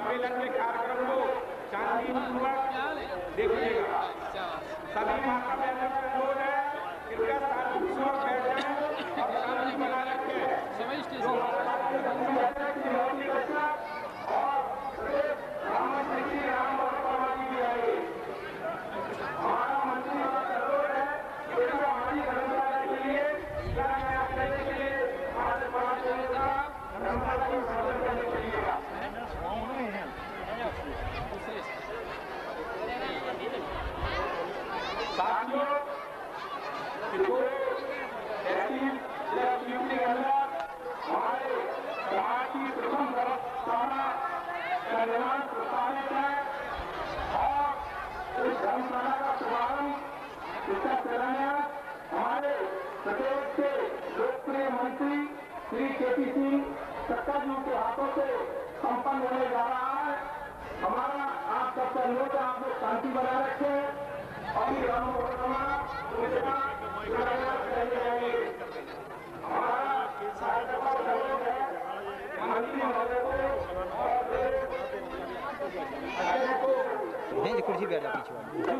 सम्मेलन के कार्यक्रम को शांतिपूर्वक देखिएगा। सभी माता बहनों से अनुरोध है कृपया शांतिपूर्वक बैठें और शांति बनाए रखें। हमारा मंत्री अनुरोध है कृपया हमारी परंपरा के लिए साथियों, के अंदर हमारे समाज की प्रथम धर्मशाला का निर्माण प्रस्तावित है और इस धर्मशाला का शुभारंभ इसका शिलान्यास हमारे प्रदेश के लोकप्रिय मंत्री श्री केपी सिंह सक्का जी के हाथों से संपन्न होने जा रहा है। हमारा आप सबसे अनुरोध है आप लोग शांति बनाए रखें और ये राम परिक्रमा हमारा कार्यक्रम सहयोग है मंत्री महोदय को कुर्सी बैठ पीछे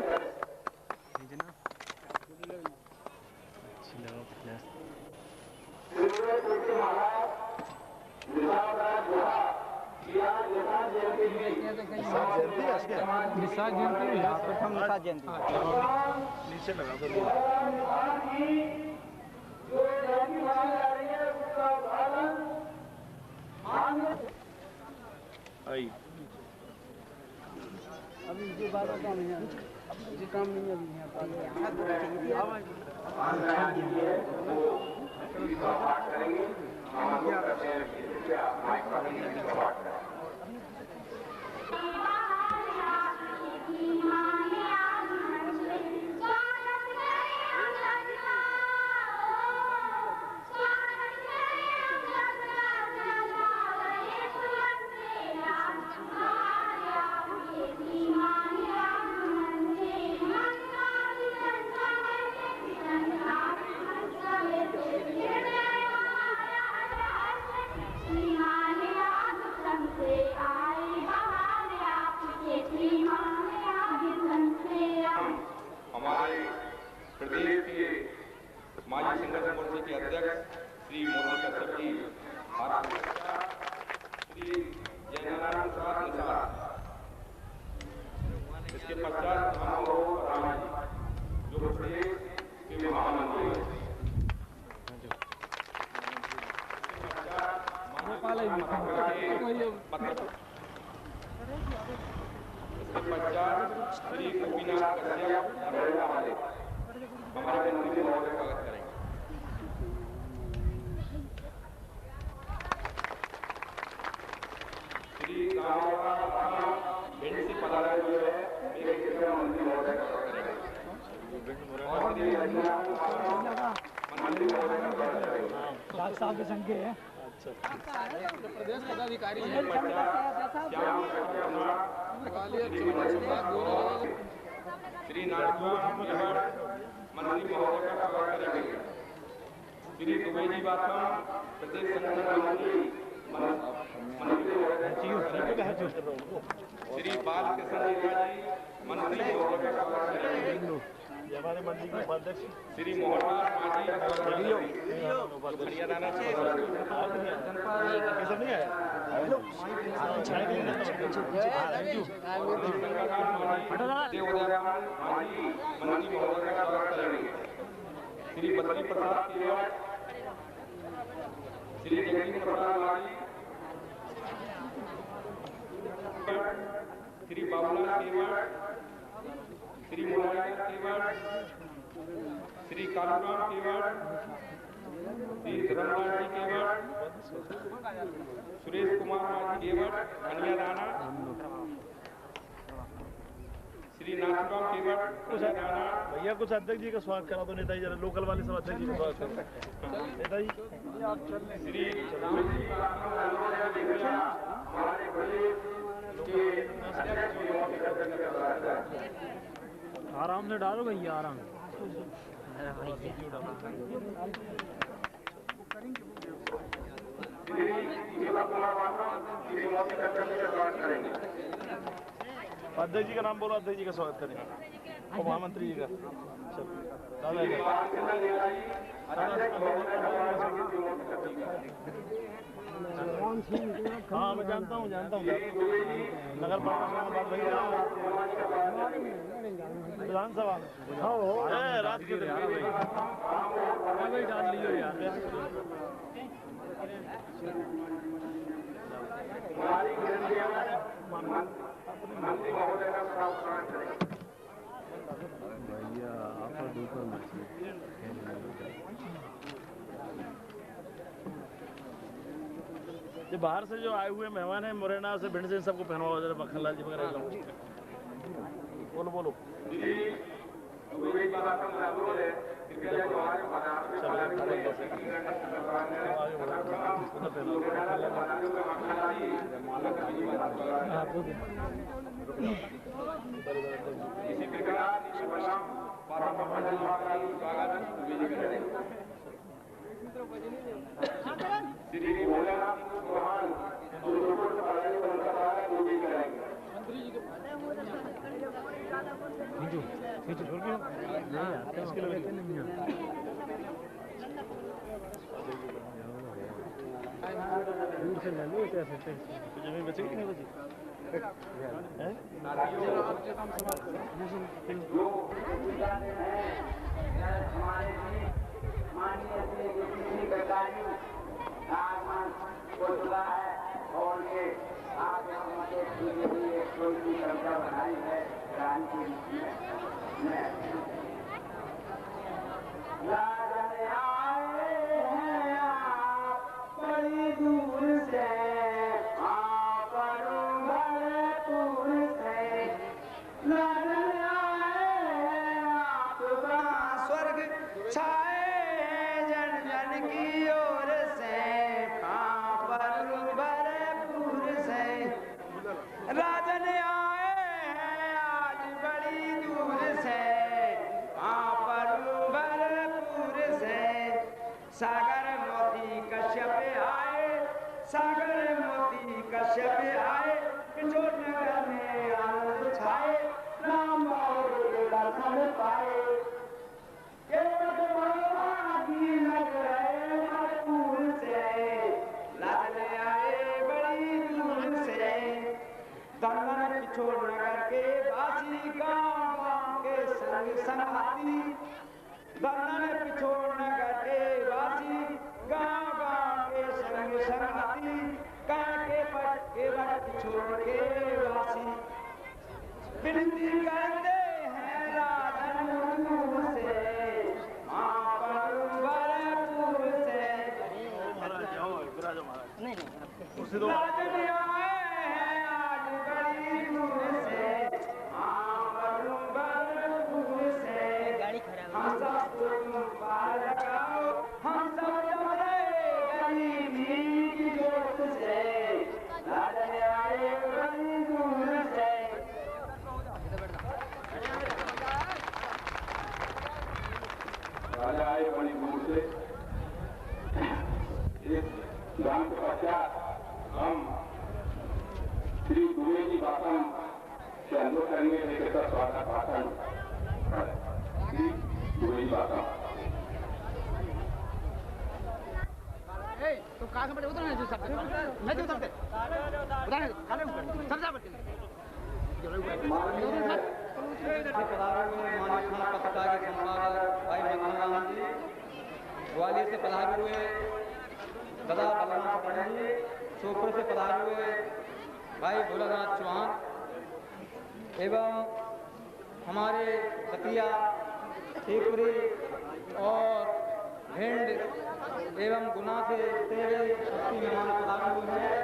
निशा जयंती प्रथम निशा जयंती नीचे लगा दो। अभी जो बात का काम नहीं है, जो काम नहीं है अभी हमारे प्रदेश के माजी संगठन मोर्चे के अध्यक्ष श्री मोदी कश्यप जी, श्री जयनारायण प्रसाद निषाद, इसके पश्चात राम जी जो प्रदेश के महामंत्री हैं, इसके पश्चात श्री गोपीनाथ कश्यप वाले हमारे मंत्री महोदय स्वागत करेंगे। श्री भिंड से पधारे हुए हैं मेरे कृपया मंत्री महोदय का स्वागत करेंगे और श्री मंत्री महोदय का स्वागत करेंगे। साहब के संग है प्रदेश पदाधिकारी श्री नारायण मंत्री महोदय का स्वागत करेंगे। श्री दुबे जी बाथम प्रदेश संगठन मंत्री श्री बालकृष्ण जी मंत्री महोदय का स्वागत करेंगे। हमारे मंत्री के उपाध्यक्ष श्री मोहनदास मांझी हरियाणा से नहीं आया मंत्री महोदय का स्वागत करेंगे। श्री बद्री प्रसाद केवट, श्री जगदीश प्रसाद मांझी, श्री बाबूलाल केवट, श्री मोहनलाल केवट, श्री कालूराम केवट, श्री धर्मलाल जी केवट, सुरेश कुमार मांझी केवट हनियादाना, श्री नाथुराम केवट हनियादाना। भैया कुछ अध्यक्ष जी का स्वागत करा दो नेताजी, जरा लोकल वाले सब अध्यक्ष जी का स्वागत करो नेताजी। श्री आराम से डालो भैया आराम। श्री श्री दीपक कुमार वासव श्री मोदी कश्यप जी का स्वागत करेंगे। अध्यक्ष जी का नाम बोलो, अध्यक्ष जी का स्वागत करेंगे और महामंत्री जी का। चलो दादा जी बालकृष्ण नेताजी अध्यक्ष महोदय का स्वागत करेंगे श्री मोदी कश्यप जी का। हाँ मैं जानता हूँ नगर पालिका विधानसभा रात के डाल लियो यार। मंत्री महोदय का स्वागत करेंगे। भैया आपका दूसरा मछली जो बाहर से जो आए हुए मेहमान हैं मुरैना से भिंड से सबको पहनवाओ जरा मक्खनलाल जी वगैरह। बोलो बोलो इसी प्रकार श्री भोलेनाथ चौहान दूर से ले लो कैसे जमीन बचेगी नहीं बची और ये आगे हमारे लिए कोई संख्या बनाई है क्रांति में आए हैं आप बड़ी दूर से भरपूर से आप स्वर्ग छाए जन जन की ओर से भरपूर से राजन आए हैं आज बड़ी दूर से भरपूर से सागर मोती कश्यप आए सागर मोती कश्यप आए किशोर नगर में आनंद छाए राम और दर्शन पाए भरपूर से लादने आए बड़ी दूर से दंगन किशोर नगर के वासी गाँव के संग संगती दंगन किशोर नगर के वासी गाँव के संग संगती काके पट के वक्त छोड़ के वासी विनती करते हैं राजन से भरपूर से राजन आए हैं आज बड़ी दूर से भरपूर से हम सब पार लगाओ हम सब डरे गरीबी की जोत से राजन आए बड़ी दूर से राजा आए बड़ी दूर से इस गान के पश्चात हम श्री द्विवेदी भाषण से अनुरोध करेंगे लेकर स्वागत भाषण श्री द्विवेदी भाषण। तो कहाँ से बड़े उधर नहीं सकते मैं जो सकते उधर सब सब पत्रकार के संपादक भाई मखनलाल जी, ग्वालियर से पधारे हुए दादा बलराम पटेल जी, सोपुर से पधारे हुए भाई भोलानाथ चौहान एवं हमारे दतिया शिवपुरी और भिंड एवं गुना से तेरे शक्ति मेहमान पधारे हुए हैं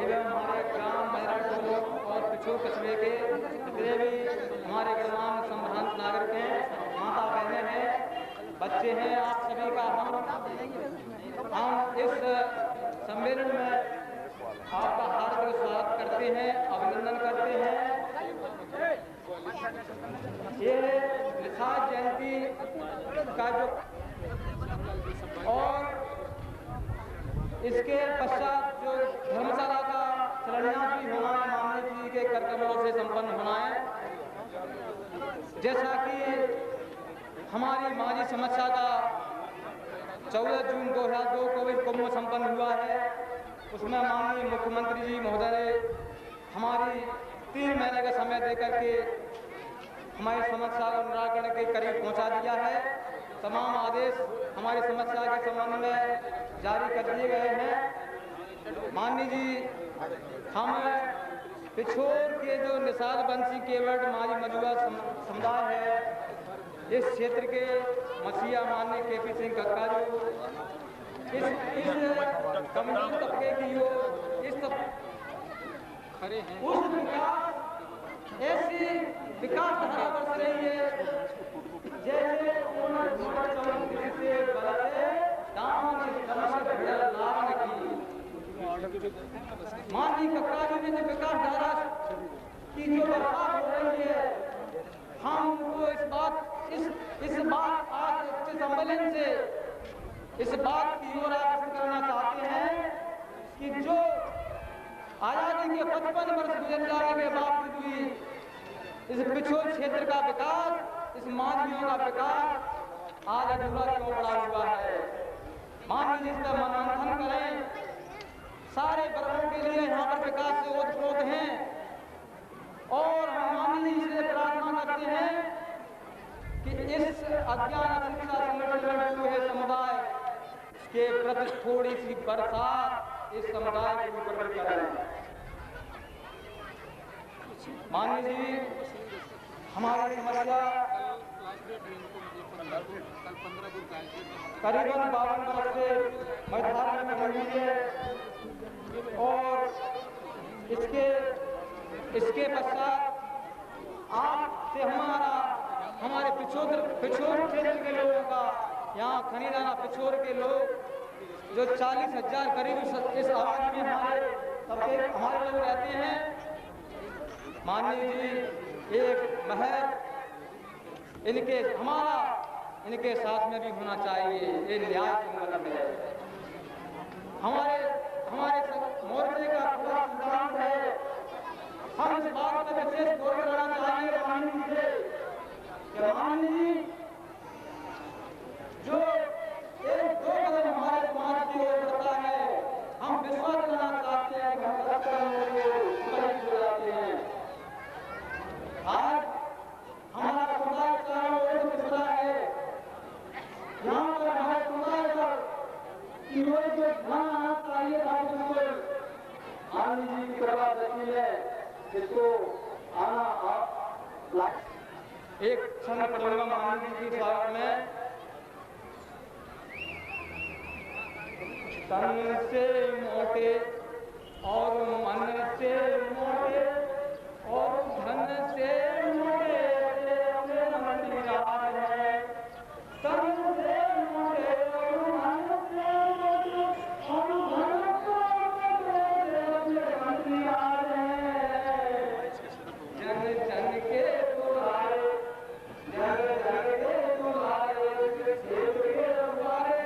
एवं हमारे ग्राम मैराटोल और पिछोर कस्बे के जितने भी हमारे गणमान्य संभ्रांत नागरिक हैं, माता बहनें हैं, बच्चे हैं, आप सभी का हम इस सम्मेलन में आपका हार्दिक स्वागत करते हैं, अभिनंदन करते हैं। ये निषाद जयंती का जो और इसके पश्चात जो धर्मशाला का शिलान्यास भी होना है, माननीय जी के कर कमलों से संपन्न होना है। जैसा कि हमारी माजी समस्या का 14 जून 2002 को भी कुंभ संपन्न हुआ है, उसमें माननीय मुख्यमंत्री जी महोदय ने हमारी 3 महीने का समय देकर के हमारी समस्या का निराकरण के करीब पहुंचा दिया है। तमाम आदेश हमारी समस्या के संबंध में जारी कर दिए गए हैं। माननीय जी, हम पिछोर के जो निषाद वंशी केवट माजी मजुआ समुदाय है, इस क्षेत्र के मसीहा माननीय केपी सिंह कक्का जो इस कमजोर तबके की खड़े हैं, उस विकास ऐसी विकास धारा बरस रही है जैसे माननीय कक्का जी ने जो विकास धारा की जो बर्बाद हो रही है, हम उनको इस बात आज के सम्मेलन से इस बात की ओर आकर्षित करना चाहते हैं कि जो आजादी के 55 वर्ष गुजर जाने के बावजूद भी इस पिछोर क्षेत्र का विकास, इस मानवीयों का विकास आज अधूरा क्यों पड़ा हुआ है। माननीय जी इसका मनोमंथन करें। सारे वर्गों के लिए यहाँ पर विकास से ओतप्रोत हैं और हम माननीय जी से प्रार्थना करते हैं कि इस अज्ञान शिक्षा संगठन में हुए समुदाय के प्रति थोड़ी सी बरसात इस समुदाय के ऊपर करें। माननीय जी, हमारी समस्या करीबन 52 वर्ष से मैदान में बनी हुई है और इसके पश्चात आपसे हमारे पिछोर क्षेत्र के लोगों का, यहाँ खनीदाना पिछोर के लोग जो 40,000 करीब इस आबादी में हमारे लोग रहते हैं। माननीय जी, एक महर इनके साथ में भी होना चाहिए, ये न्याय की मदद है। हमारे मोर्चे का पूरा सिद्धांत है, हम इस बात पर विशेष गौर करना चाहेंगे माननीय जी से कि माननीय जी जो एक 2 कदम हमारे समाज की ओर बढ़ता है, हम विश्वास करना चाहते हैं कि हम 10 कदम हो जाते हैं। आज हमारा समुदाय चारों ओर से पिछड़ा है। यहाँ पर हमारे समुदाय पर जो ध्यान आना चाहिए था, माननीय जी की कृपा रखी है, जिसको आना एक क्षण पढ़ूंगा माननीय जी की स्वागत में। तन से मोटे और मन से मोटे और धन से मोटे मंत्री राज है। तन से मोटे और मन से मोटे और धन से मंत्री राज है। जन जन के दुलारे, जन जन के दुलारे, देव के दुलारे,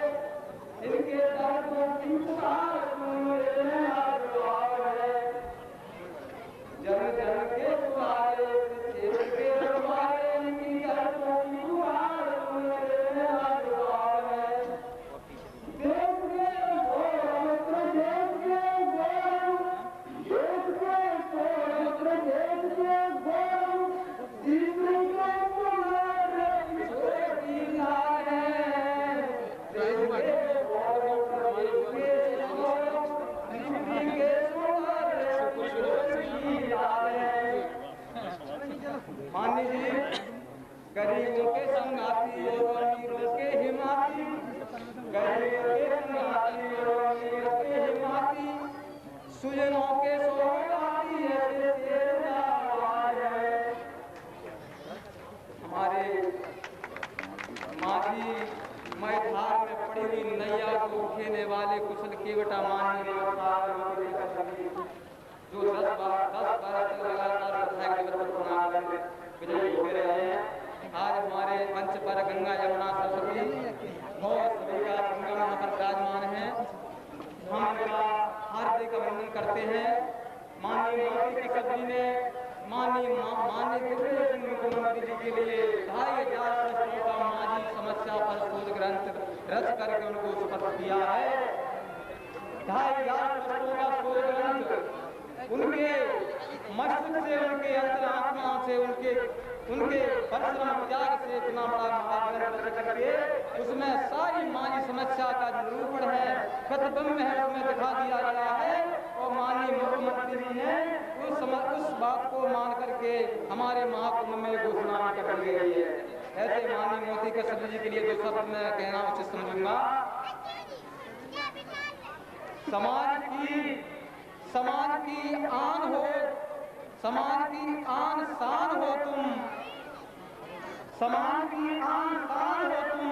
इनके दर्दों की पुकार सुने आवाज़ है। जन जन के दुलारे, देव के दुलारे, इनकी दर्दों की पुकार सुने आवाज़ है। देव के गोत्र, देव के गोत्र, देव के गोत्र, देव के गोत्र, जीव के दुलारे, ईश्वर की लाल है। देव के माननीय जी, गरीबों के संगाती और अमीरों के हिमाती, गरीबों के संगाती और अमीरों के हिमाती, सुजनों के सोगाती ऐसे तेरा आवाज है। हमारे माजी मैदान में पड़ी हुई नैया को उठेने वाले कुशल केवटा माननीय जो 10 बार लगातार विधायक दिवस पर चुनाव विजयी हो रहे हैं। आज हमारे मंच पर गंगा, यमुना, सरस्वती और सभी का संगम यहाँ पर विराजमान है। हम इनका हार्दिक अभिनंदन करते हैं। माननीय मंत्री की सब्जी ने माननीय मुख्यमंत्री जी के लिए 2500 पृष्ठों का माजी समस्या पर शोध ग्रंथ रच करके उनको सुपुर्द किया है। 2500 पृष्ठों का शोध ग्रंथ उनके मस्तिष्क से, उनके अंतरात्मा से, उनके परिश्रम त्याग से इतना बड़ा महाग्रंथ रच करके उसमें सारी मानवीय समस्या का निरूपण है, प्रतिबिंब है, उसमें दिखा दिया गया है। और माननीय मुख्यमंत्री जी ने उस बात को मान करके हमारे महाकुंभ में घोषणा कर दी गई है। ऐसे माननीय मोदी के सब्जी के लिए 2 शब्द मैं कहना उचित समझूंगा। समाज की आन हो, समाज की आन शान हो तुम, समाज की आन शान हो तुम,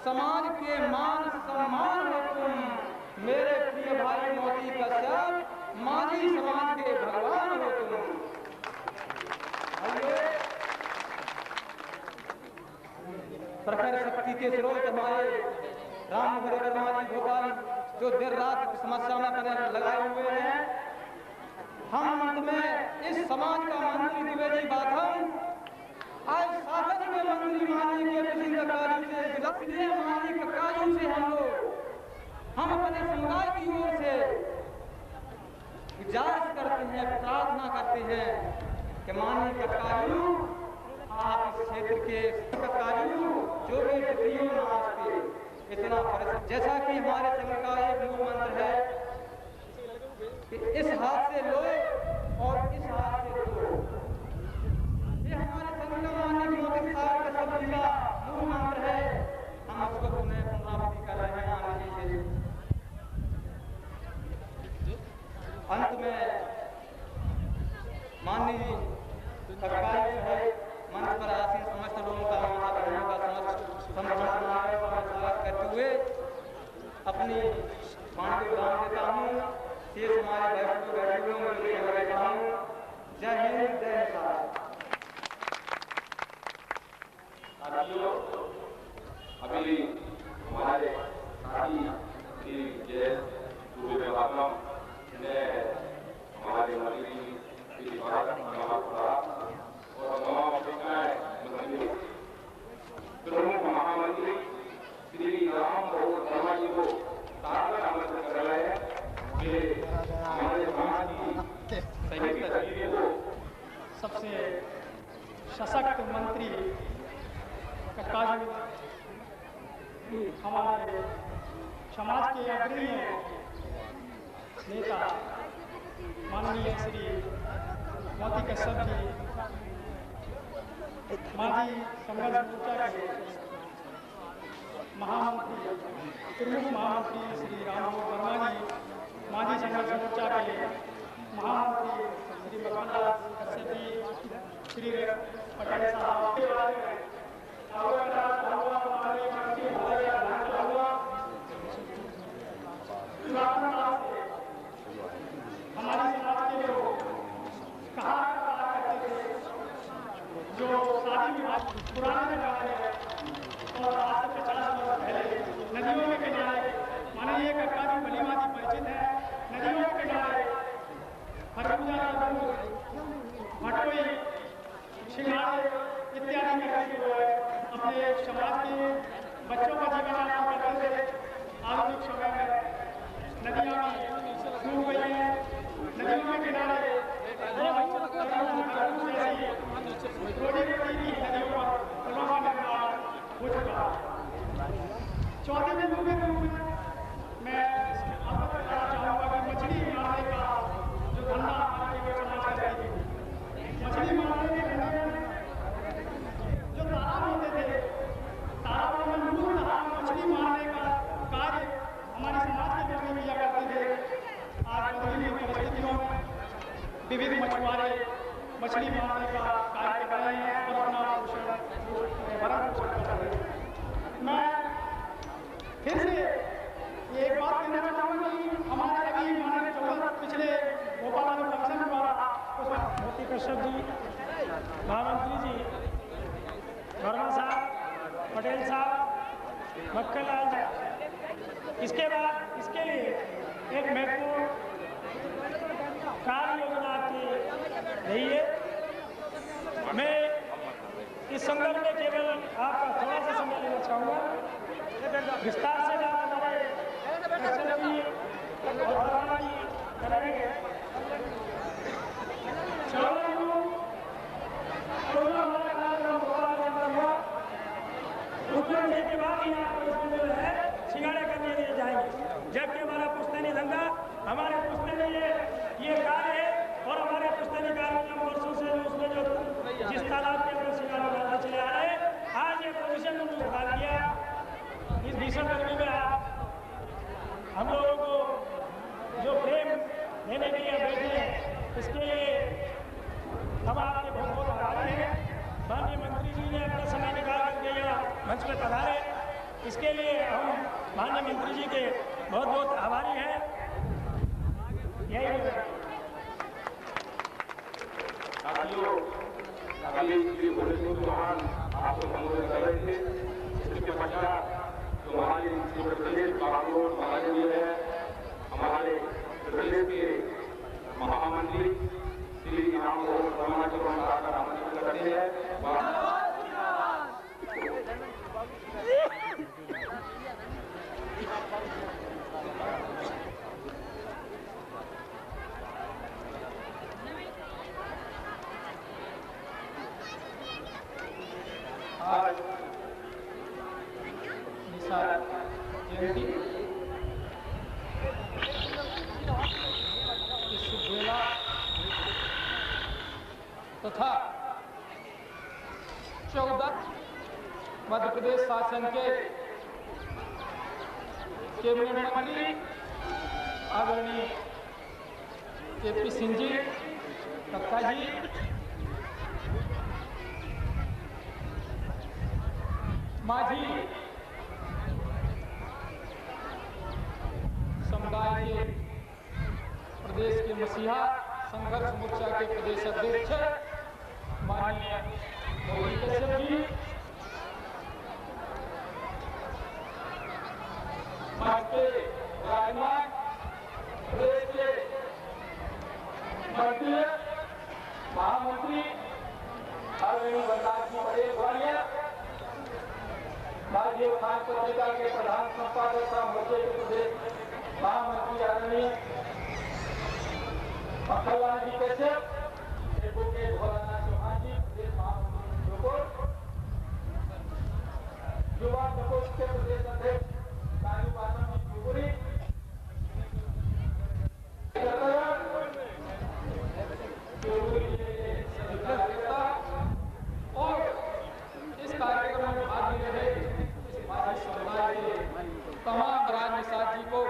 समाज के मान सम्मान हो तुम, मेरे प्रिय भाई मोदी कश्यप, मांझी समाज के भगवान हो तुम। प्रखर शक्ति के स्रोत हमारे राम वर्मा जी भोपाल जो देर रात समस्या में लगाए हुए हैं। हम अंत में इस समाज का मंत्री द्विवेदी बाथम आज शासन के मंत्री माननीय के प्रसिद्ध कार्यों से विलक्षण माननीय के कार्यों से हम अपने समुदाय की ओर से गुजारिश करते हैं, प्रार्थना करते हैं कि माननीय कार्यों आप इस क्षेत्र के कार्यों जो भी डिग्रियों नाचते इतना फर्ज, जैसा कि हमारे संघ का एक मूल मंत्र है कि इस हाथ से लो और इस हाथ से दो। ये हमारे संघ का माननीय मोदी साहब के शब्द का मूल मंत्र है। हम उसको पुनरावृत्ति कर रहे हैं माननीय जी से। अंत में माननीय सरकार जो है मंच पर आसीन समस्त लोगों का माता बहनों का समस्त स्वागत करते हुए अपनी वाणी को विराम देता हूँ। शेष हमारे बैठकों में बैठा हूँ। जय हिंद, जय भारत। अभी हमारे साथी श्री जय सूर्य बाबम ने हमारे मंत्री श्री भारत और तमाम मंत्री प्रमुख महामंत्री श्री राम वर्मा जी को सादर आमंत्रित कर रहे हैं कि हमारे समाज की संयुक्त तस्वीर को सबसे सशक्त मंत्री का कार्य हमारे समाज के अग्रणी नेता माननीय श्री मोदी कश्यप जी, मांझी संघर्ष मोर्चा के महामंत्री, प्रमुख महामंत्री श्री राम वर्मा जी, मांझी संघर्ष मोर्चा के महामंत्री श्री मकनलाल कश्यप जी, श्री पटेल साहब, हमारे समाज के लोग कहा करते थे जो शादी विवाह पुराने जमाने में और आज से 50 वर्ष पहले नदियों के किनारे माननीय कक्का जी भली भांति परिचित है। नदियों के किनारे खरबूजा का दूध, भटोई, छिंगाड़े इत्यादि करके जो है अपने समाज के बच्चों का जीवन यापन करते थे। आधुनिक समय में नदियाँ सूख गई हैं। नदियों के किनारे हो चुका। चौथे बिंदु के रूप में मैं आपको बताना चाहूँगा कि मछली मारने का जो धंधा हमारे समाज कर रही थी, मछली मारने के धंधे में जो तालाब होते थे, तालाबों में मूल मछली मारने का कार्य हमारे समाज के लोग किया करते थे। आज बदली हुई परिस्थितियों में विविध मछुआरे मछली मारने का कार्य कर रहे हैं और अपना भरण पोषण कर रहे हैं। मैं फिर से एक बात कहना चाहूँगा कि हमारे अभी माननीय पिछले भोपाल में फंक्शन हुआ उसमें मोदी कश्यप जी, महामंत्री जी, वर्मा साहब, पटेल साहब, मक्खनलाल साहब, इसके बाद इसके लिए एक महत्वपूर्ण कार्य योजना आपकी रही है। मैं इस संदर्भ में केवल आपका थोड़ा सा समय लेना चाहूँगा। विस्तार से बात हमारे करेंगे। मुख्यमंत्री के बाद ही यहाँ पर जो है सिंगाड़े करने लिए जाएंगे, जबकि हमारा पुश्तैनी धंधा, हमारे पुश्तैनी ये कार्य है और हमारे पुश्तैनी कार्य में वर्षों से उसमें जो जिस तालाब के अंदर सिंगाड़ा डालते चले आ रहे हैं, आज ये पोजिशन उन्होंने निकाल दिया। इस भीषण गर्मी में हम लोगों को जो प्रेम देने के लिए बैठे हैं, इसके लिए हम आपके बहुत बहुत आभारी हैं। माननीय मंत्री जी ने अपना समय निकाल करके यहाँ मंच में पधारे, इसके लिए हम माननीय मंत्री जी के बहुत बहुत आभारी हैं। यही साथियों, अभी श्री भोलेश्वर चौहान आपको संबोधित कर रहे थे। इसके पश्चात जो हमारे प्रदेश बागोर महाराज है, हमारे प्रदेश के महामंत्री श्री राम मोहन वर्मा जी को हम आमंत्रित करते हैं। आज निसार जयंती इस शुभ बेला तथा 14 मध्य प्रदेश शासन के कैबिनेट मंत्री आदरणीय केपी सिंह जी कक्का जी, माझी समुदाय के प्रदेश के मसीहा संघर्ष मोर्चा के प्रदेश अध्यक्ष माननीय गौरी कश्यप जी, भाजपा राजमान प्रदेश के मंत्री महामंत्री आदरणीय बलराज जी पटेल ग्वालियर, भारतीय खान पत्रिका के प्रधान संपादक मोर्चे के प्रदेश महामंत्री आदरणीय पखलवाल जी कश्यप, एडवोकेट भोलानाथ चौहान जी प्रदेश महामंत्री युवा प्रकोष्ठ के प्रदेश अध्यक्ष कालू पासवान जी त्रिपुरी, और इस कार्यक्रम में भाग ले रहे समुदाय के तमाम राज निषाद जी को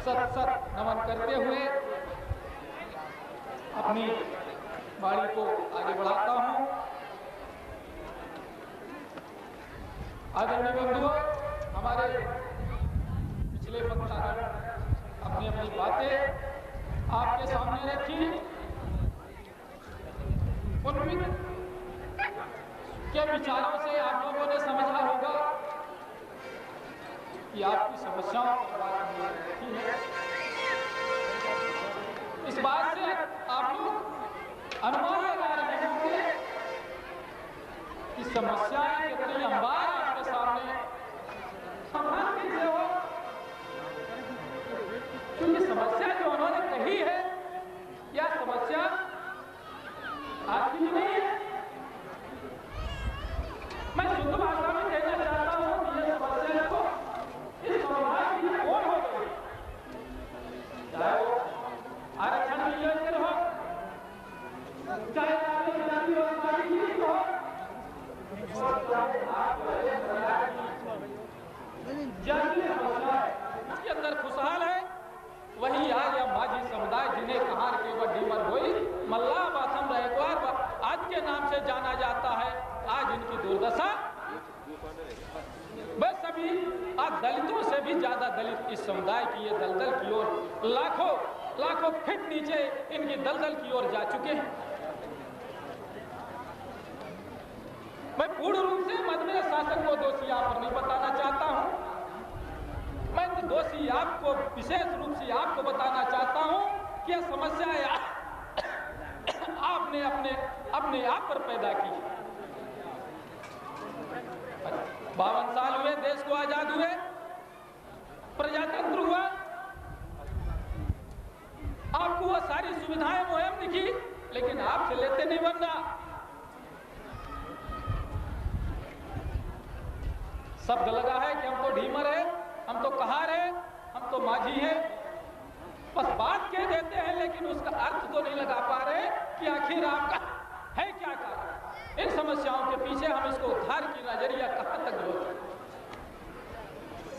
सत नमन करते हुए अपनी बाड़ी को आगे बढ़ाता हूं। आदरणीय बंधुओं, हमारे पिछले वक्तागण अपनी अपनी बातें आपके सामने रखी, उनके विचारों से आप लोगों ने समझा होगा कि आपकी समस्याओं पर बात नहीं रखी है। इस बात से आप लोग अनुमान लगा रहे होंगे कि समस्याएं कितनी अंबार आपके सामने समाधान कैसे हो, क्योंकि समस्या जो उन्होंने कही है या समस्या आपकी नहीं है। मैं शुद्ध भाषा में कहना चाहता हूं कि यह समस्या को इस समाज की ओर हो गई, चाहे वो आरक्षण मिलने हो, चाहे जाति व्यवस्था की हो, जातीय समस्या के अंदर खुशहाल है। वही आज या माझी समुदाय जिन्हें कहार के वड्डी मत हुई मल्ला बाथम रहकवार आज के नाम से जाना जाता है, आज इनकी दुर्दशा बस अभी आज दलितों से भी ज्यादा दलित इस समुदाय की ये दलदल की ओर लाखों फीट नीचे इनकी दलदल की ओर जा चुके हैं। मैं पूर्ण रूप से मधुमेह शासन को दोषी यहाँ पर नहीं बताना चाहता हूं। मैं कुछ दोषी आपको विशेष रूप से आपको बताना चाहता हूं कि यह समस्या आपने अपने आप पर पैदा की। 52 साल हुए देश को आजाद हुए, प्रजातंत्र हुआ, आपको वो सारी सुविधाएं मुहैया दिखी, लेकिन आपसे लेते नहीं बनना। शब्द लगा है कि हम तो ढीमर है, हम तो कहार है, हम तो माझी है, बस बात कह देते हैं, लेकिन उसका अर्थ तो नहीं लगा पा रहे कि आखिर आपका है क्या कारण। इन समस्याओं के पीछे हम इसको उद्धार की नजरिया कहां तक हो सकते,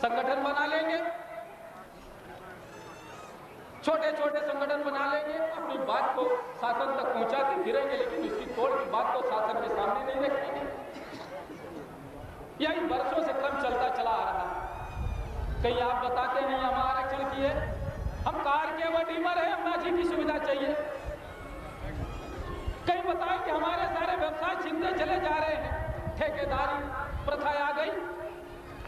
संगठन बना लेंगे, छोटे छोटे संगठन बना लेंगे, अपनी बात को शासन तक पहुंचाते फिरेंगे, लेकिन उसकी तोड़ की बात को शासन के सामने नहीं रखेंगे। यही वर्षों से क्रम चलता चला आ रहा है। कहीं आप बताते नहीं हम आरक्षण किए, हम कार के वडीमर है, हम माझी की सुविधा चाहिए। कहीं बताएं कि हमारे सारे व्यवसाय छीनते चले जा रहे हैं, ठेकेदारी प्रथा आ गई,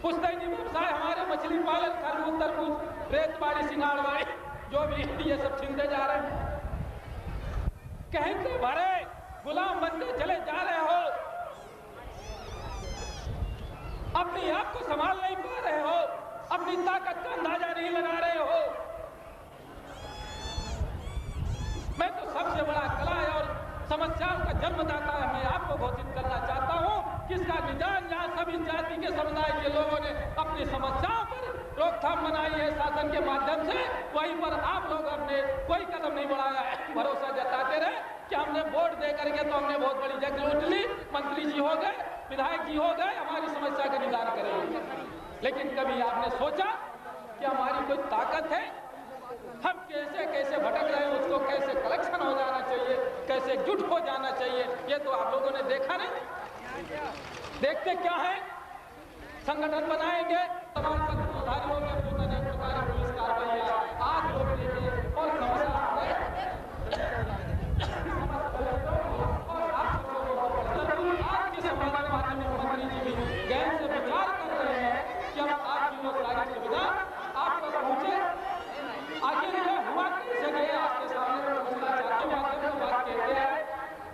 पुश्तैनी व्यवसाय हमारे मछली पालन, खरबूज तरबूज, रेतबाड़ी, सिंगाड़बाड़ी, जो भी ये सब छीनते जा रहे हैं। कहीं के भरे गुलाम बनते चले जा रहे हो, अपने आप को संभाल नहीं पा रहे हो, अपनी ताकत का अंदाजा नहीं लगा रहे हो। मैं तो सबसे बड़ा कला और समस्याओं का जन्मदाता है, मैं आपको घोषित करना चाहता हूं कि इसका निदान यहाँ सभी जाति के समुदाय के लोगों ने अपनी समस्याओं पर रोकथाम बनाई है शासन के माध्यम से, वहीं पर आप लोग अपने कोई कदम नहीं बढ़ाया है। भरोसा जताते रहे कि हमने वोट दे करके तो हमने बहुत बड़ी जंग लूट ली, मंत्री जी हो गए, विधायक जी हो गए, हमारी समस्या का निदान करेंगे, लेकिन कभी आपने सोचा कि हमारी कोई ताकत है, हम कैसे कैसे भटक रहे हैं, उसको कैसे कलेक्शन हो जाना चाहिए, कैसे एकजुट हो जाना चाहिए, ये तो आप लोगों ने देखा नहीं। देखते क्या है, संगठन बनाएंगे, तमाम पत्रधारियों के विरुद्ध अनेक प्रकार की पुलिस कार्रवाई आज लोग लेंगे और समस्या आज के समाधान माध्यम मुख्यमंत्री जी भी गैर से विचार कर रहे हैं कि हम आपकी वो सारी सुविधा आप तक पहुंचे। आखिर यह हुआ कैसे गया, आपके सामने भ्रष्टाचार के माध्यम से बात कहते हैं।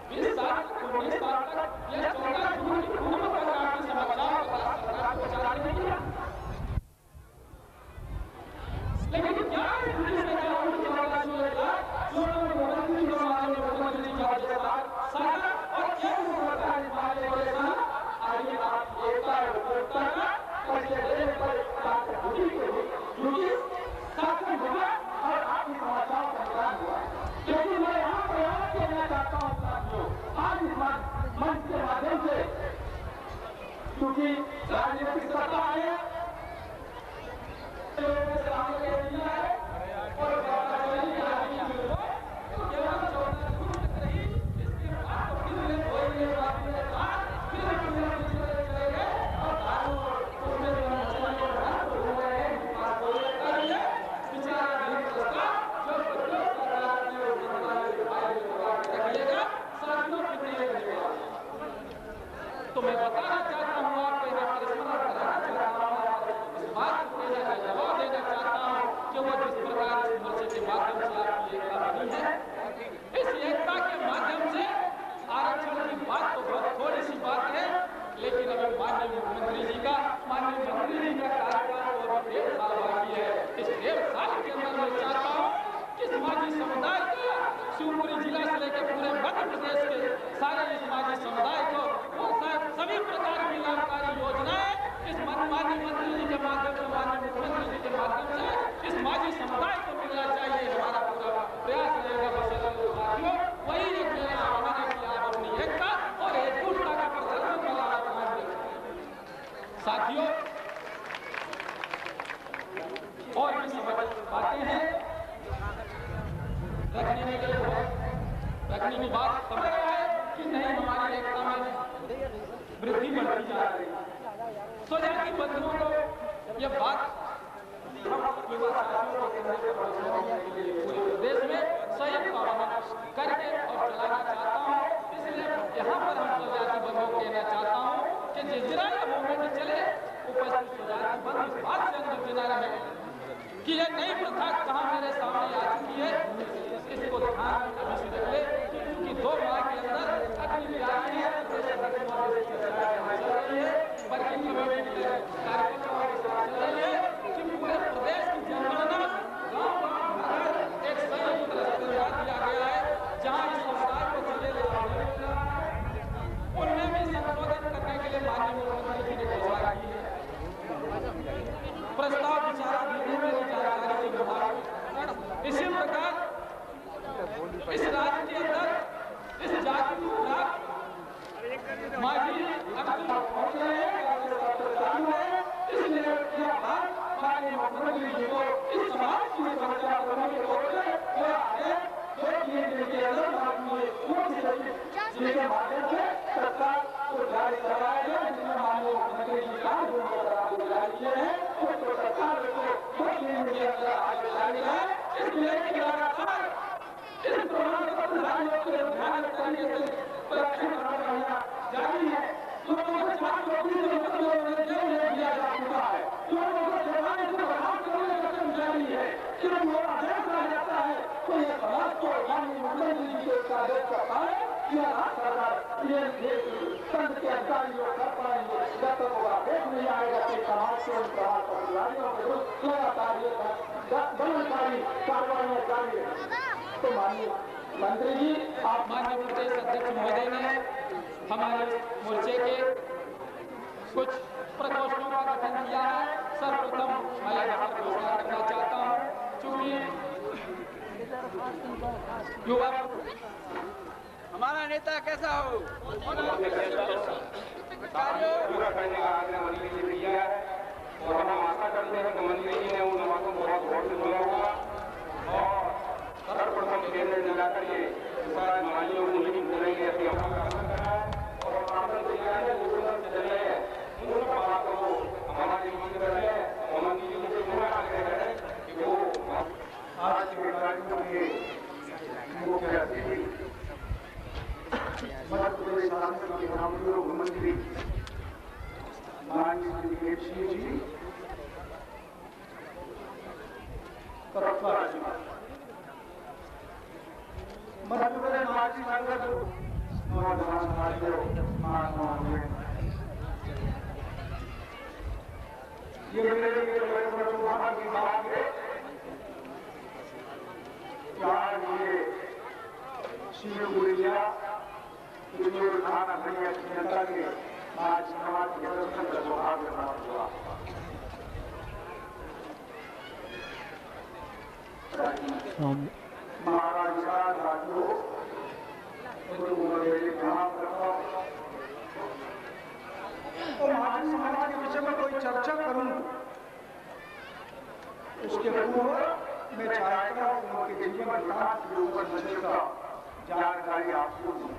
20 साल 19 साल तक यह 14 जून की पूर्व प्रकार की समस्याओं का सरकार को विचार नहीं किया, लेकिन क्या पुलिस ने क्या मंच के माध्यम से, क्योंकि राजनीतिक सत्ता है, तो मैं बताना चाहता हूँ आपको, यहाँ पर स्मरण कराना चाहता हूँ, इस बात को देने का जवाब देना चाहता हूँ कि वो जिस प्रकार इस मोर्चे के माध्यम से आपकी एकता बनी है, इस एकता के माध्यम से आरक्षण की बात तो बहुत थोड़ी सी बात है, लेकिन अभी माननीय मुख्यमंत्री जी का कार्यकाल और 1.5 साल बाकी है। इस 1.5 साल के अंदर मैं चाहता हूँ कि समाजी समुदाय को, शिवपुरी जिला से लेकर पूरे मध्य प्रदेश के सारे समाजी समुदाय को सभी प्रकार की लाभकारी योजनाएं इस माननीय मंत्री जी के माध्यम से, माननीय मुख्यमंत्री जी के माध्यम से इस माझी समुदाय को मिलना चाहिए। हमारा पूरा प्रयास रहेगा। साथियों, वही एक मेरा आह्वान है कि आप अपनी एकता और एकजुटता का प्रदर्शन बनाना। साथियों, और भी बातें हैं रखने की बात समझ रहा है कि नहीं, हमारी एकता में वृद्धि बढ़ती जा रही है। तो जाति बंधुओं को ये बात पूरे प्रदेश में स्वयं का आह्वान करके और चलाना चाहता हूँ। इसलिए यहाँ पर हम जाति बंधुओं को कहना चाहता हूँ कि जिस तरह का मूवमेंट चले, उपस्थित जाति बंधु इस बात से अंदर बिना रहे कि ये नई प्रथा कहाँ मेरे सामने आ चुकी है, इसको ध्यान में अभी से रख ले कि 2 माह के अंदर अगली व्यापी बल्कि कमेटी के कार्यक्रमों की चल रही है कि पूरे प्रदेश की जनगणना गाँव एक संयुक्त स्तर दिया गया है, जहाँ इस संस्कार को चले उनमें भी संशोधन करने के लिए माननीय मुख्यमंत्री जी ने घोषणा की है। प्रस्ताव विचाराधीन है मेरी जानकारी के मुताबिक। इसी प्रकार इस राज्य के अंदर इस जाति को माजी इसलिए माननीय मुख्यमंत्री जी को इस समाज की समस्या करने के जिसके माध्यम से सरकार को जारी कराया गया, जिसमें माननीय मुख्यमंत्री जी का जारी किए हैं, तो सरकार को 2 दिन के अंदर आगे जारी है। इसलिए लगातार इस प्रमाण पत्र राज्यों के ध्यान करने से परीक्षण करना जारी है। लोगों को 4 नौकरी से दिया जा चुका है, लोगों को सेवाएं से बहाल करने का काम जारी है। सिर्फ वो आदेश आ जाता है तो ये समाज को माननीय मुख्यमंत्री जी के आदेश करता है, यह सरकार ये संघ के अधिकारी लोग कर पाएंगे, जब तक वो आदेश नहीं आएगा कि समाज के उन प्रभाव पत्रकारियों के विरुद्ध लगातार ये दमनकारी कार्रवाइयां जारी है। तो माननीय मंत्री जी, आप माननीय प्रदेश अध्यक्ष महोदय ने हमारे मोर्चे के कुछ प्रकोष्ठों का गठन किया है। सर्वप्रथम मैं यहाँ पर घोषणा करना चाहता हूँ, चूंकि युवा हमारा नेता कैसा हो पूरा करने का आग्रह मंत्री जी ने किया है और हम आशा करते हैं कि मंत्री जी ने उन बातों को बहुत गौर से सुना होगा और सर्वप्रथम केंद्र मिलाकर ये मानियों को नहीं बोलेंगे ऐसी हमारा है और शासन से चल रहे हैं उन सब बातों को हमारे मंदिर है और मंत्री जी से पूरा आग्रह है कि वो आज के कार्यक्रम के मुख्य अतिथि मध्य प्रदेश शासन के मुख्यमंत्री माननीय श्री दिलीप सिंह जी मध्य प्रदेश माजी सांसद नौजवान साथियों, ये मेरे लिए बड़े सौभाग्य की बात है कि आज ये शिवपुरिया थाना भैया की जनता के आज समाज के दर्शन का सौभाग्य प्राप्त हुआ। महाराज राजो और महाराज समाज के विषय में कोई चर्चा करूं उसके पूर्व मैं चाहता हूं उनके जीवन वृत्तांत के ऊपर नजर का जानकारी आपको दूं।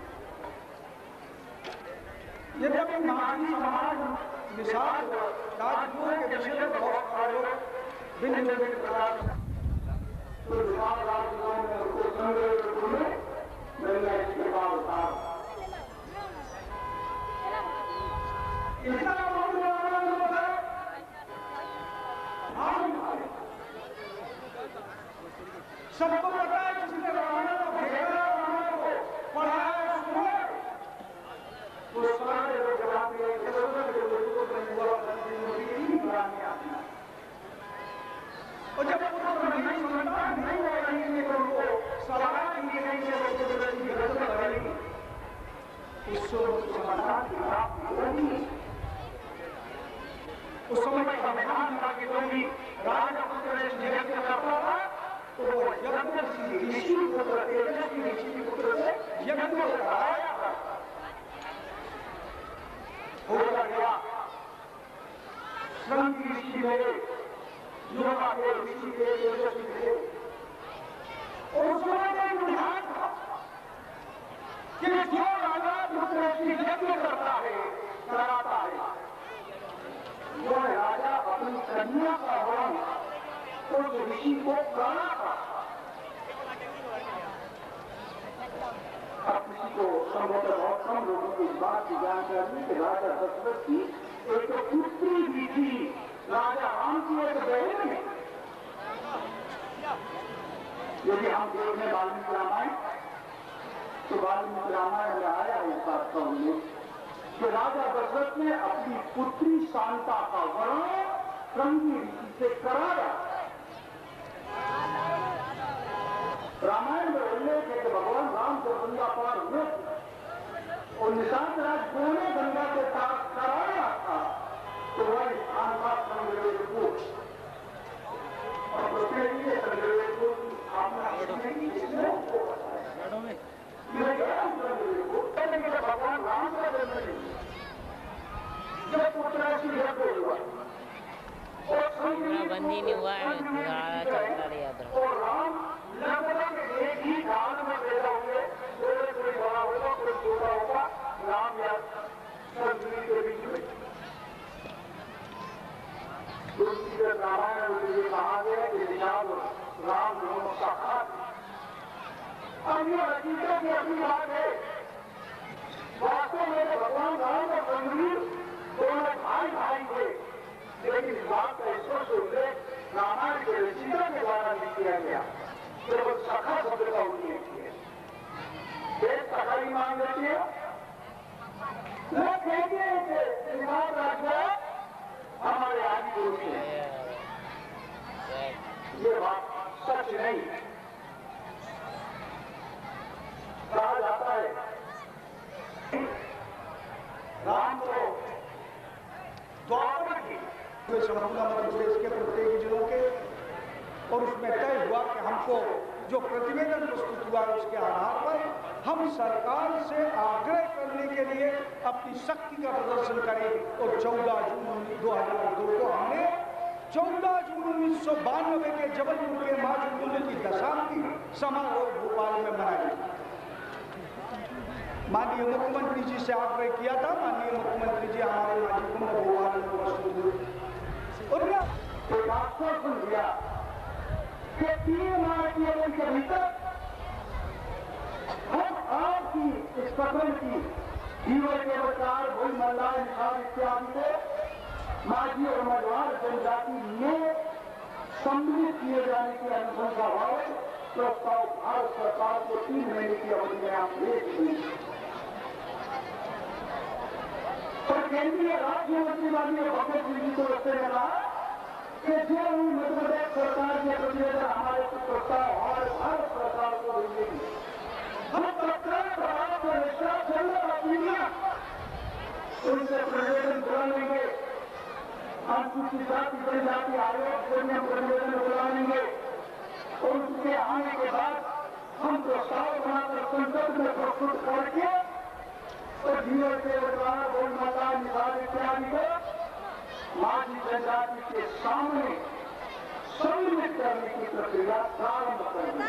यद्यपि महाराज समाज मिसाल राजगुरु के विषय में बहुत सारे भिन्न भिन्न प्रकार तो राजगुरु में उसको संग्रह में मैंने इसके बाद उठा इतना सबको पता है जिसने रामायण को घेरा, रामायण को पढ़ाया, सुना वो सारे लोग जवाब दिए कि और जब नहीं सुनता नहीं हो रही है तो उनको सवाल की नहीं है करेगी उसको समाधान की प्राप्ति होगी। उस समय संविधान था कि जो भी राजा प्रदेश नियुक्त करता था तो वो यज्ञ ऋषि पुत्र तेजस्वी ऋषि पुत्र से यज्ञ को कराया था। होता गया श्रम ऋषि मेरे युवा के ऋषि के तेजस्वी थे और उस समय का विधान था कि जो राजा पुत्र यज्ञ करता है कराता है वो राजा अपनी कन्या का वर्ण उस ऋषि को कराता। अब किसी को संभवतः बहुत कम लोगों को इस बात की जानकारी कि राजा दशरथ की एक पुत्री भी थी, राजा राम की एक बहन है यदि हम देखने वाल्मीकि रामायण तो वाल्मीकि रामायण में आया इस बात का उल्लेख कि राजा दशरथ ने अपनी पुत्री शांता का वर्णन रंगी रीति से कराया। रामायण में उल्लेख है कि भगवान राम को गंगा पार हुए और निशांत राज दोनों गंगा के साथ कराया था तो वह स्थान का संग्रह को और संग्रह को भगवान राम का जन्म जब उत्तराक्षी हुआ बंदी नहीं हुआ है और राम लगभग एक ही काल में पैदा हुए, कोई बड़ा होगा कोई छोटा होगा, राम या संस्कृति के बीच में तुलसीदास रामायण में ये कहा गया कि निषाद राम दोनों का हाथ। अब ये हकीकत की अपनी बात है। वास्तव में भगवान राम और संग्रीव दोनों भाई भाई थे, लेकिन इस बात का स्पष्ट उल्लेख रामायण के रचयिता के द्वारा नहीं किया गया। केवल सखा शब्द का उल्लेख किया। एक सखा ही मांग लेती है, लोग कहते हैं कि राजा हमारे आदि गुरु हैं। ये बात सच नहीं। कहा जाता है राम को द्वापर की संपूर्ण मध्य प्रदेश के प्रत्येक जिलों के और उसमें तय हुआ कि हमको जो प्रतिवेदन प्रस्तुत हुआ उसके आधार पर हम सरकार से आग्रह करने के लिए अपनी शक्ति का प्रदर्शन करें और 14 जून 2002 को हमने 14 जून 1992 के जबलपुर के महाकुंभ की दशाब्दी समारोह भोपाल में मनाया। माननीय मुख्यमंत्री जी से आग्रह किया था, माननीय मुख्यमंत्री जी हमारे महाकुंभ भोपाल में उपस्थित हुए। उन्होंने आश्वासन दिया कि 3 माह के भीतर हम आपकी इस प्रकरण की जीवन के विचार भूल मल्ला निषाद इत्यादि को माझी और मझवार जनजाति में सम्मिलित किए जाने की अनुशंसा भाव प्रस्ताव भारत सरकार को 3 महीने की अवधि में आप भेज दें। और केंद्रीय राज्य मंत्री माननीय भगत जी को रखते में कहा कि जो मध्य प्रदेश सरकार के प्रतिवेदन हमारे प्रस्ताव हमारे भारत सरकार को भेजेगी, हम तत्काल प्रभाव को निष्ठा उनसे प्रतिवेदन बुला लेंगे। अनुसूचित जाति जनजाति आयोग से प्रतिवेदन बुला लेंगे और उसके आने के बाद हम प्रस्ताव बनाकर संसद में प्रस्तुत करके और जीवन के अधिकार बोल माता निषाद इत्यादि को माझी जनजाति के सामने सम्मिलित करने की प्रक्रिया प्रारंभ करेंगे।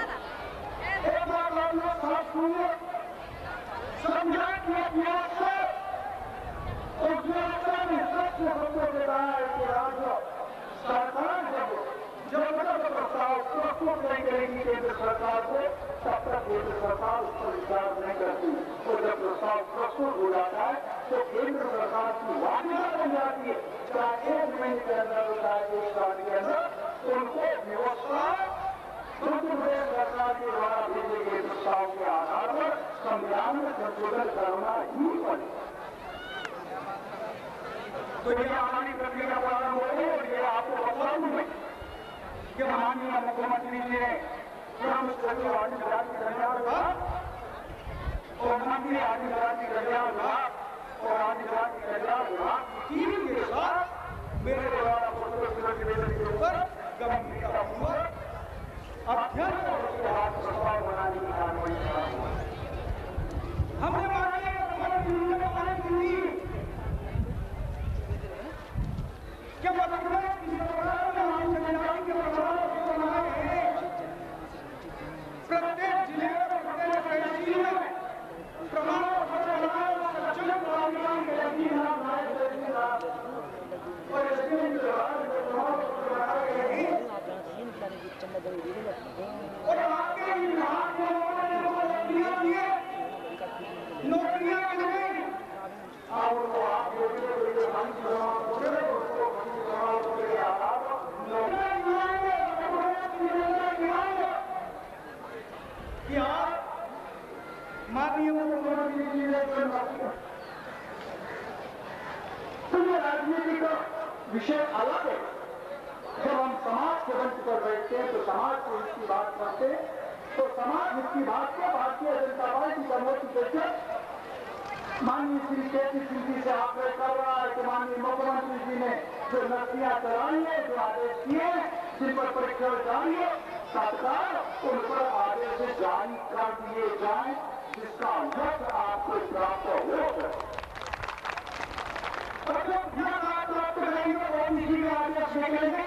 एक बार लोगों साथ सुनिए, समझा कि अभ्यास से में सत्य होते के कहा है कि राज्य सरकार जब तक प्रस्ताव प्रस्तुत नहीं करेगी केंद्र सरकार को, तब तक केंद्र सरकार उस पर विचार नहीं करती। और जब प्रस्ताव प्रस्तुत हो जाता है तो केंद्र सरकार की वार्ता बन जाती है, चाहे 1 महीने के अंदर चाहे 1 साल के अंदर उनको व्यवस्था मध्य प्रदेश सरकार के द्वारा भेजे गए प्रस्ताव के आधार पर संविधान में संशोधन करना ही पड़ेगा। तो ये हमारी प्रक्रिया प्रारंभ हो गई और ये आपको बता दूं कि माननीय मुख्यमंत्री जी ने श्रम सचिव आदित्य कल्याण विभाग और मंत्री आदित्य कल्याण विभाग और आदित्य कल्याण विभाग की टीम के साथ मेरे द्वारा प्रतिवेदन के ऊपर गंभीरतापूर्वक अध्ययन और उसके बाद प्रस्ताव बनाने की कार्रवाई हमने माननीय मुख्यमंत्री जी ने मांग की क्या मतलब प्रत्येक जिले में प्रत्येक तहसील में प्रमाण पत्र यूनिवर्सिटी। तो ये राजनीति का विषय अलग है। जब हम समाज के मंच पर बैठते हैं तो समाज को इसकी बात करते हैं, तो समाज इसकी बात को भारतीय जनता पार्टी का नोटिफिकेशन माननीय श्री केपी सिंह जी से आग्रह कर रहा है कि माननीय मुख्यमंत्री जी ने जो नर्सियां चलाई है, जो आदेश दिए, जिन पर परीक्षा जारी है, तत्काल उन पर आदेश जारी कर दिए जाए, जिसका लक्ष्य आपको प्राप्त हो सके। प्राप्त करेंगे ओबीसी में आदेश निकलेंगे,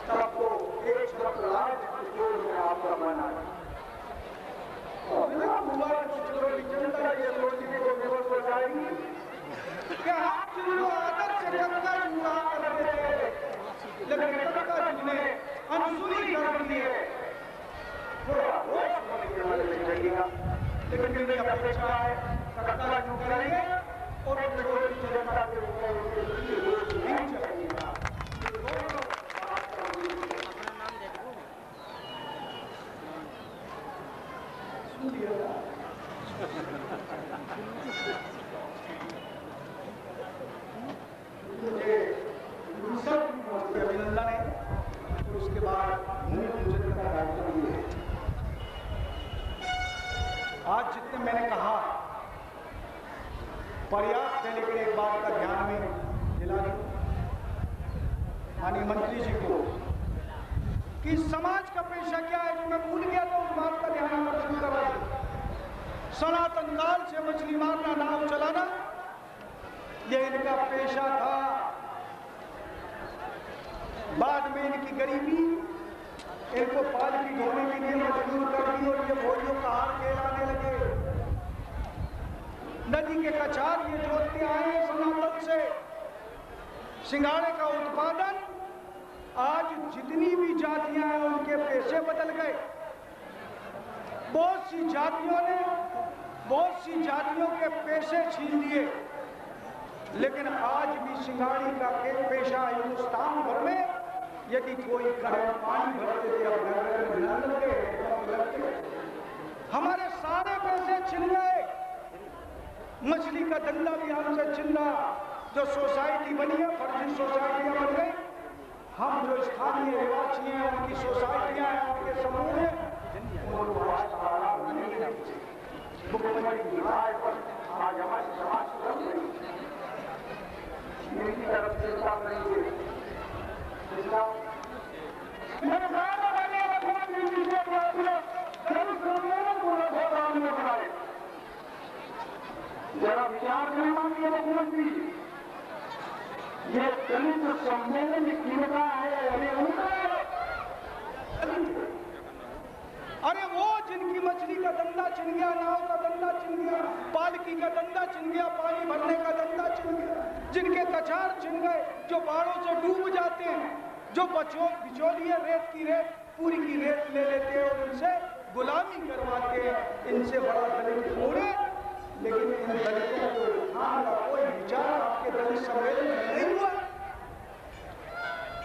तब तो एक शब्द राज्य में आपका बना है। जनता ये सोचने को विवश हो जाएगी कि आप जो आदत से जनता जुआ करते थे, लेकिन जनता जिसने अनसुनी कर दी है, थोड़ा रोष होने वाले लगेगा। लेकिन मेरी अपेक्षा है सरकार जो करेंगे और जनता के नहीं चाहिएगा। मुझे अभिनंदन है और उसके बाद आज जितने मैंने कहा पर्याप्त है, लेकिन एक बात का ध्यान में दिला दूं माननीय मंत्री जी को कि समाज का पेशा क्या है, जो मैं भूल गया था उस बात का ध्यान आकर्षण करा दूं। सनातन काल से मछली मारना, नाव चलाना, यह इनका पेशा था। बाद में इनकी गरीबी इनको पालकी ढोने के लिए मजबूर कर दी और ये भोजों का हार कहलाने लगे। नदी के कछार ये जोतते आए सनातन से। सिंगाड़े का उत्पादन, आज जितनी भी जातियां हैं उनके पेशे बदल गए। बहुत सी जातियों के पेशे छीन लिए, लेकिन आज भी सिंगाड़ी का पेशा हिंदुस्तान भर में, यदि कोई कड़वा पानी भरते थे अब घर में नल लगे, हमारे सारे पैसे छिन गए। मछली का धंधा भी हमसे छिन रहा। जो सोसाइटी बनी है, फर्जी सोसाइटियां बन गई। हम जो स्थानीय निवासी हैं, उनकी सोसाइटियां हैं, उनके समूह हैं, मुख्यमंत्री की राय पर आज हमारी समाज मेरी तरफ से करेंगे। जरा विचार करें माननीय मुख्यमंत्री, ये दलित सम्मेलन किनका है? अरे वो जिनकी मछली का धंधा छिन गया, नाव का धंधा छिन गया, पालकी का धंधा छिन गया, पानी भरने का धंधा छिन गया, जिनके कछार छिन गए, जो बाढ़ों से डूब जाते हैं, जो बिचौलिए रेत की रेत पूरी की रेत ले लेते हैं और उनसे गुलामी करवाते हैं। इनसे बड़ा दलित थोड़े, लेकिन इन दलितों को उठाने का कोई विचार आपके दलित सम्मेलन में नहीं हुआ।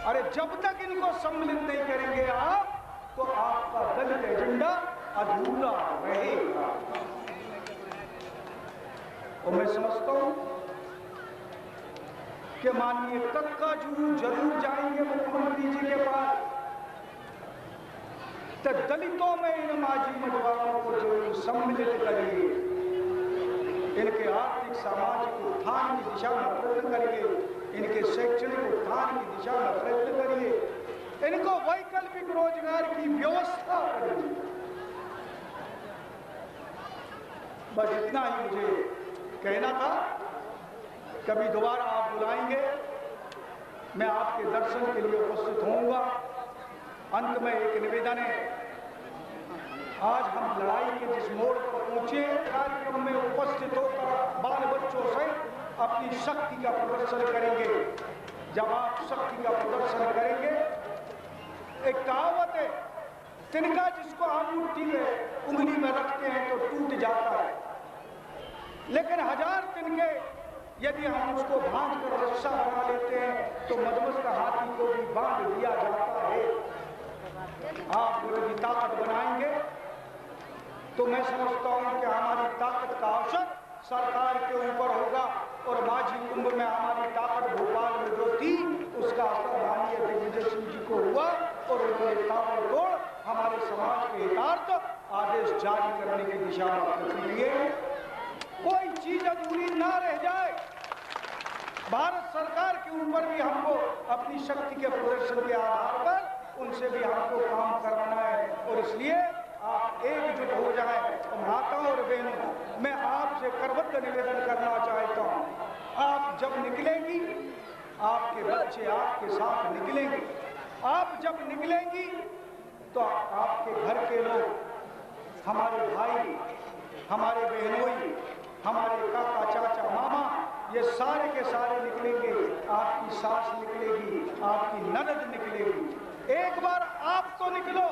अरे जब तक इनको सम्मिलित नहीं करेंगे आप, तो आपका दलित एजेंडा अधूरा रहेगा। और मैं समझता हूं कि माननीय कक्काजू जरूर जाएंगे मुख्यमंत्री जी के पास, तो दलितों में इन माझी मझवारों को जरूर सम्मिलित करिए, इनके आर्थिक सामाजिक उत्थान की दिशा में प्रयत्न करिए, इनके शैक्षणिक उत्थान की दिशा में प्रयत्न करिए, इनको वैकल्पिक रोजगार की व्यवस्था करिए। बस इतना ही मुझे कहना था। कभी दोबारा आप बुलाएंगे, मैं आपके दर्शन के लिए उपस्थित होऊंगा। अंत में एक निवेदन है, आज हम लड़ाई के जिस मोड़ पर पहुंचे, कार्यक्रम में उपस्थित होकर बाल बच्चों से अपनी शक्ति का प्रदर्शन करेंगे। जब आप शक्ति का प्रदर्शन करेंगे, एक कहावत है, तिनका जिसको अंगूठी में उंगली में रखते हैं तो टूट जाता है, लेकिन 1000 तिनके यदि हम उसको बांध कर रस्सा बना लेते हैं तो मदमस्त हाथी को भी बांध दिया जाता है। आप विरोधी ताकत बनाएंगे, तो मैं समझता हूँ कि हमारी ताकत का अवसर सरकार के ऊपर होगा और माझी कुंभ में हमारी ताकत भोपाल में जो थी उसका असर माननीय दिग्विजय सिंह जी को हुआ और उन्होंने ताबड़तोड़ हमारे समाज के हितार्थ आदेश जारी करने की दिशा में प्रयत्न किए। कोई चीज अधूरी ना रह जाए। भारत सरकार के ऊपर भी हमको अपनी शक्ति के प्रदर्शन के आधार पर उनसे भी हमको काम करवाना है और इसलिए आप एकजुट हो जाएं। माताओं और बहनों, मैं आपसे करबद्ध निवेदन करना चाहता हूँ, आप जब निकलेंगी आपके बच्चे आपके साथ निकलेंगे। आप जब निकलेंगी तो आपके घर के लोग, हमारे भाई, हमारे बहनोई, हमारे काका चाचा मामा, ये सारे के सारे निकलेंगे। आपकी सास निकलेगी, आपकी ननद निकलेगी। एक बार आप तो निकलो,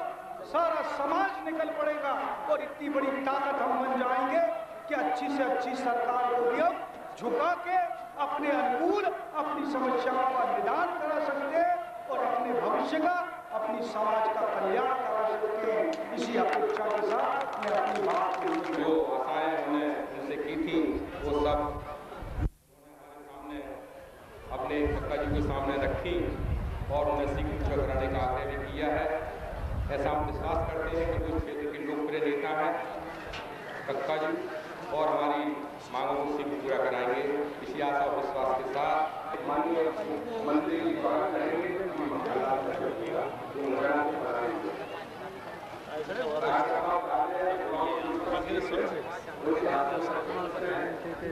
सारा समाज निकल पड़ेगा और इतनी बड़ी ताकत हम बन जाएंगे कि अच्छी से अच्छी सरकार को भी हम झुका के अपने अनुकूल अपनी समस्याओं का निदान करा सकते हैं और अपने भविष्य का, अपनी समाज का कल्याण करा सकते हैं। इसी अपेक्षा के साथ मैं अपनी बात को जो आशाएं हमने उनसे की थी वो सब सामने अपने कक्का जी के सामने रखी और उन्हें शीघ्र पूरा कराने का आग्रह भी किया है। ऐसा हम विश्वास करते हैं कि जो क्षेत्र के लोकप्रिय नेता हैं कक्का जी और हमारी मांगों को शीघ्र पूरा कराएंगे। इसी आशा और विश्वास के साथ माननीय मंत्री जी बात करेंगे।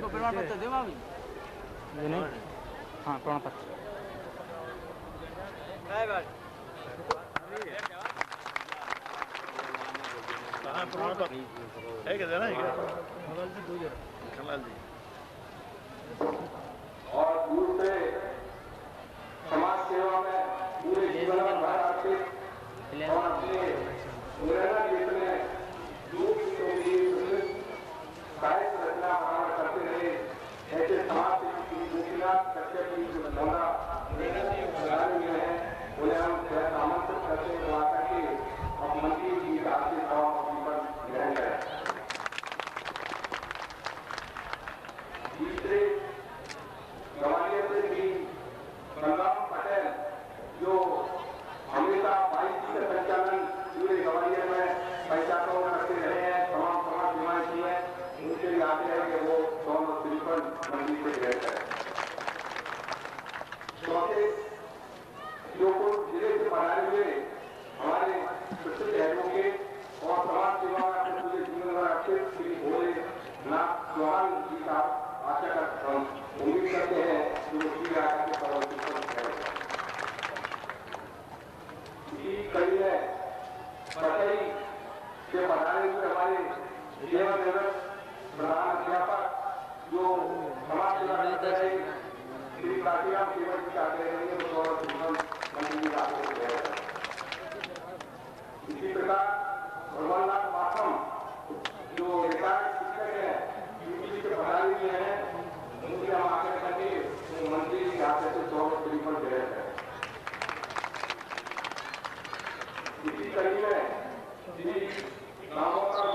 प्रमाण पत्र दे हाँ प्रमाण पत्र प्रमाण पत्र है क्या देना है खलाल जी और दूसरे समाज सेवा में पूरे जीवन में भर अर्पित और अपने मुरैना क्षेत्र में जो साहित्य रचना हमारा करते रहे ऐसे समाज की मुखियात कच्चे की जो धंधा हुए हैं उन्हें हम आमंत्रित करते हैं वार्ता के अब मंत्री जी का ग्रहण करें। तीसरे ग्वालियर से भी संग्राम पटेल जो हमेशा 22 का संचालन पूरे ग्वालियर में पंचायतों में करते रहे हैं, तमाम समाज सेवाएं की है, उनके लिए आते हैं कि वो 153 मंदिर से ग्रहण करें। चौथे जो जिले से बनाए हुए हमारे प्रसिद्ध एडवोकेट और समाज सेवा में अपने पूरे जीवन में अच्छे श्री भोलेनाथ चौहान जी का आशा कर हम उम्मीद करते हैं कि वो श्री आशा के प्रवर्तित करें। इसी कड़ी में पटरी से बनाए हुए हमारे सेवानिवृत्त प्रधान अध्यापक जो समाज सेवा करते रहे श्री काशीराम केवल जी आते रहेंगे वो मंदिर आते हैं। इसी प्रकार भगवाननाथ माथम जो रिटायर्ड शिक्षक है यूपी के पढ़ाई हुए हैं, उनकी हम आगे करके मंत्री जी आते थे 153 गए हैं। इसी कड़ी में श्री दामोदर